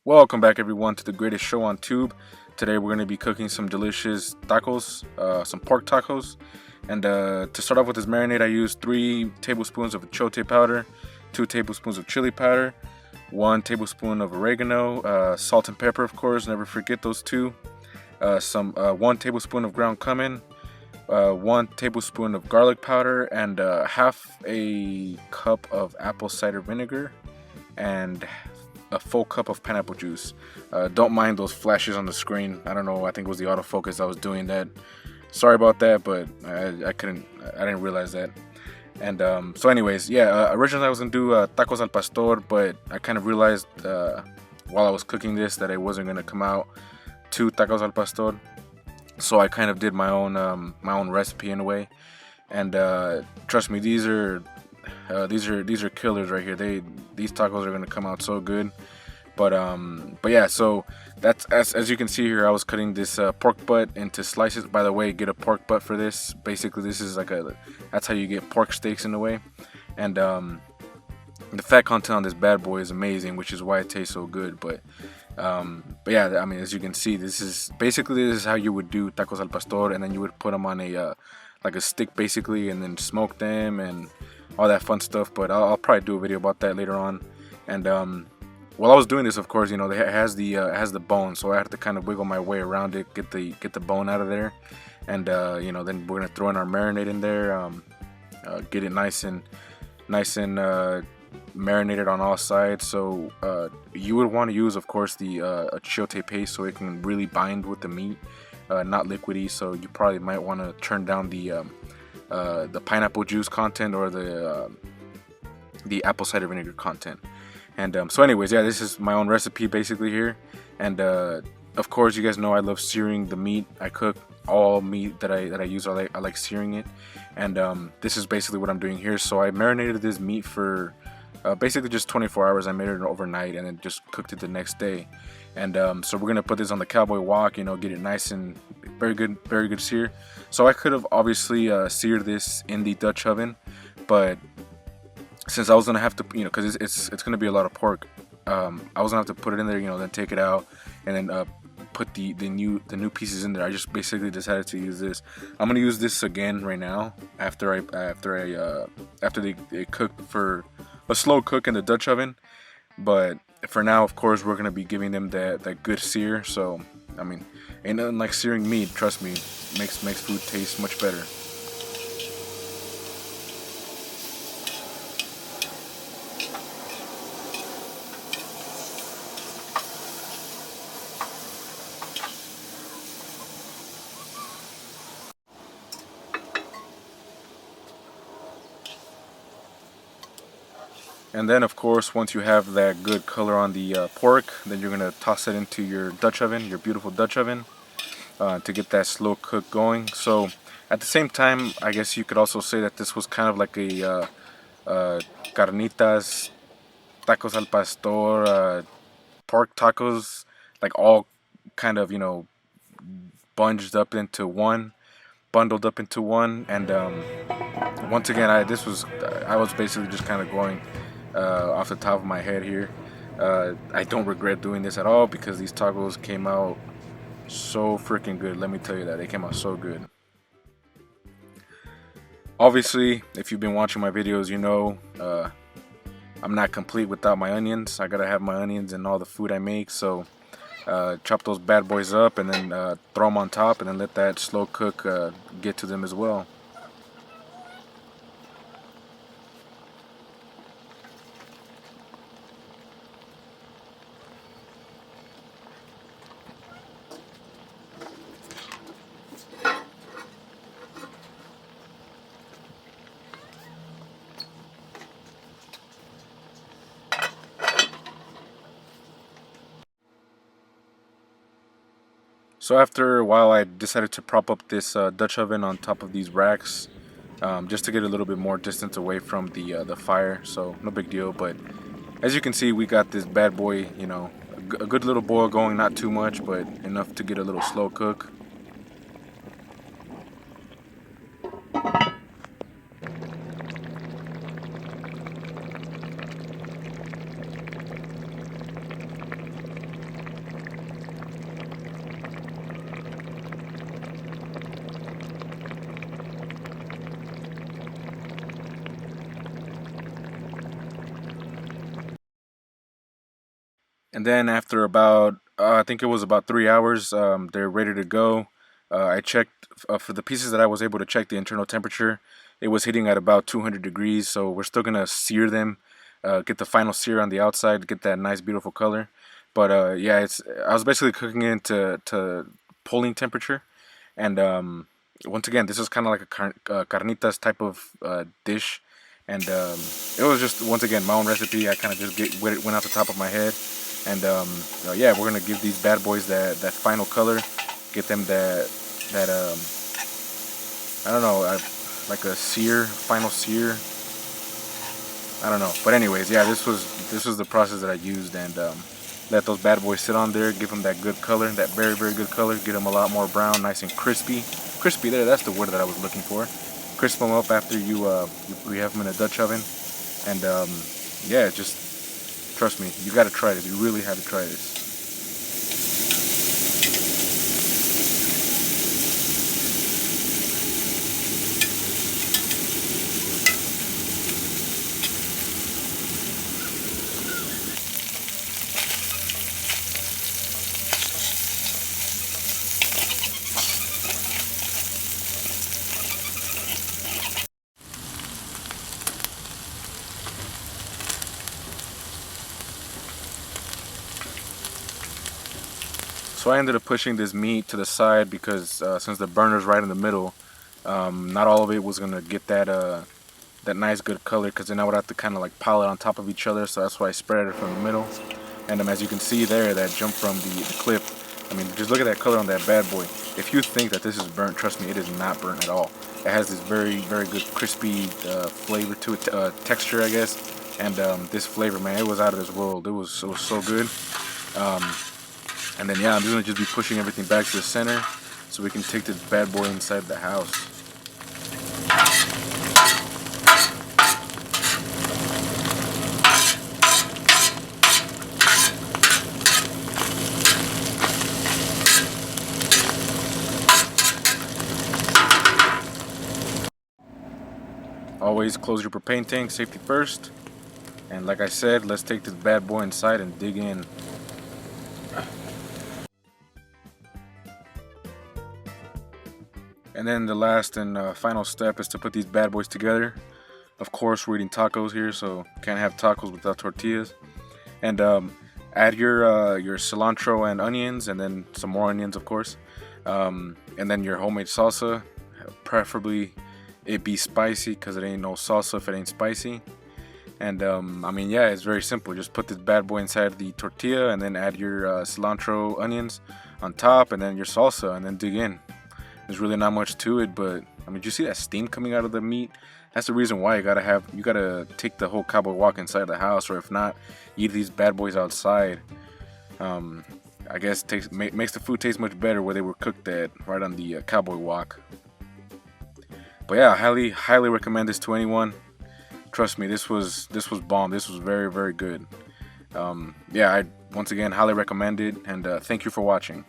Welcome back everyone to the greatest show on tube. Today we're going to be cooking some delicious tacos, some pork tacos. And to start off with this marinade, I used 3 tablespoons of chipotle powder, 2 tablespoons of chili powder, 1 tablespoon of oregano, salt and pepper of course, never forget those two. 1 tablespoon of ground cumin, 1 tablespoon of garlic powder, and half a cup of apple cider vinegar, and a full cup of pineapple juice. Don't mind those flashes on the screen. I don't know. I think it was the autofocus that was doing that. Sorry about that, but I didn't realize that. And so, anyways, yeah. Originally I was gonna do tacos al pastor, but I kind of realized while I was cooking this that it wasn't gonna come out to tacos al pastor. So I kind of did my own recipe in a way. And trust me, these are killers right here. These tacos are gonna come out so good. But yeah, so that's as you can see here, I was cutting this pork butt into slices. By the way, get a pork butt for this. Basically, this is that's how you get pork steaks in a way. And the fat content on this bad boy is amazing, which is why it tastes so good. But yeah, I mean, as you can see, this is how you would do tacos al pastor, and then you would put them on a like a stick basically, and then smoke them and all that fun stuff. But I'll probably do a video about that later on. And while I was doing this, of course, you know, it has the bone, so I had to kind of wiggle my way around it, get the bone out of there. And you know, then we're gonna throw in our marinade in there, get it nice and marinated on all sides. So you would want to use, of course, the chipotle paste so it can really bind with the meat, not liquidy. So you probably might want to turn down the pineapple juice content or the apple cider vinegar content. And so anyways, yeah, this is my own recipe basically here. And of course, you guys know I love searing the meat. I cook all meat that I use. I like searing it. And this is basically what I'm doing here. So I marinated this meat for basically just 24 hours. I made it overnight and then just cooked it the next day. And so we're gonna put this on the Cowboy wok, you know, get it nice and very good sear. So I could have obviously seared this in the Dutch oven, but since I was gonna have to, you know, because it's gonna be a lot of pork, I was gonna have to put it in there, you know, then take it out and then put the new pieces in there. I just basically decided to use this. I'm gonna use this again right now after they cook for a slow cook in the Dutch oven. But for now, of course, we're gonna be giving them that good sear. So I mean, ain't nothing like searing meat. Trust me, makes food taste much better. And then, of course, once you have that good color on the pork, then you're gonna toss it into your Dutch oven, your beautiful Dutch oven, to get that slow cook going. So at the same time, I guess you could also say that this was kind of like a Carnitas, tacos al pastor, pork tacos, like all kind of, you know, bundled up into one. And once again, I was basically just kind of going off the top of my head here. I don't regret doing this at all because these tacos came out so freaking good. Let me tell you that they came out so good. Obviously, if you've been watching my videos, you know I'm not complete without my onions. I gotta have my onions in all the food I make. So chop those bad boys up and then throw them on top and then let that slow cook get to them as well. So after a while, I decided to prop up this Dutch oven on top of these racks, just to get a little bit more distance away from the fire. So no big deal. But as you can see, we got this bad boy, you know, a good little boil going, not too much, but enough to get a little slow cook. And then after about I think it was about 3 hours, they're ready to go. I checked for the pieces that I was able to check the internal temperature. It was hitting at about 200 degrees, so we're still gonna sear them, get the final sear on the outside, get that nice beautiful color. But yeah, it's I was basically cooking it to pulling temperature, and once again, this is kind of like a carnitas type of dish, and it was just once again my own recipe. I kind of just went off the top of my head, and yeah, we're gonna give these bad boys that final color, get them that I don't know, like a sear, final sear. I don't know, but anyways, yeah, this was the process that I used, and let those bad boys sit on there, give them that good color, that very good color, get them a lot more brown, nice and crispy there. That's the word that I was looking for. Crisp them up after we have them in a Dutch oven, and yeah, just trust me, you got to try this. You really have to try this. So I ended up pushing this meat to the side because since the burner's right in the middle, not all of it was gonna get that nice good color, because then I would have to kind of like pile it on top of each other. So that's why I spread it from the middle. And as you can see there, that jump from the clip, I mean, just look at that color on that bad boy. If you think that this is burnt, trust me, it is not burnt at all. It has this very good crispy flavor to it, texture, I guess. And this flavor, man, it was out of this world. It was so good. And then yeah, I'm just gonna be pushing everything back to the center so we can take this bad boy inside the house. Always close your propane tank, safety first. And like I said, let's take this bad boy inside and dig in. And then the last and final step is to put these bad boys together. Of course, we're eating tacos here, so can't have tacos without tortillas. And add your cilantro and onions, and then some more onions, of course. And then your homemade salsa, preferably it be spicy, because it ain't no salsa if it ain't spicy. And I mean, yeah, it's very simple. Just put this bad boy inside the tortilla, and then add your cilantro, onions on top, and then your salsa, and then dig in. There's really not much to it, but I mean, do you see that steam coming out of the meat? That's the reason why you gotta take the whole cowboy walk inside the house, or if not, eat these bad boys outside. I guess makes the food taste much better where they were cooked at, right on the cowboy walk. But yeah, highly recommend this to anyone. Trust me, this was bomb. This was very good. Yeah, I once again highly recommend it, and thank you for watching.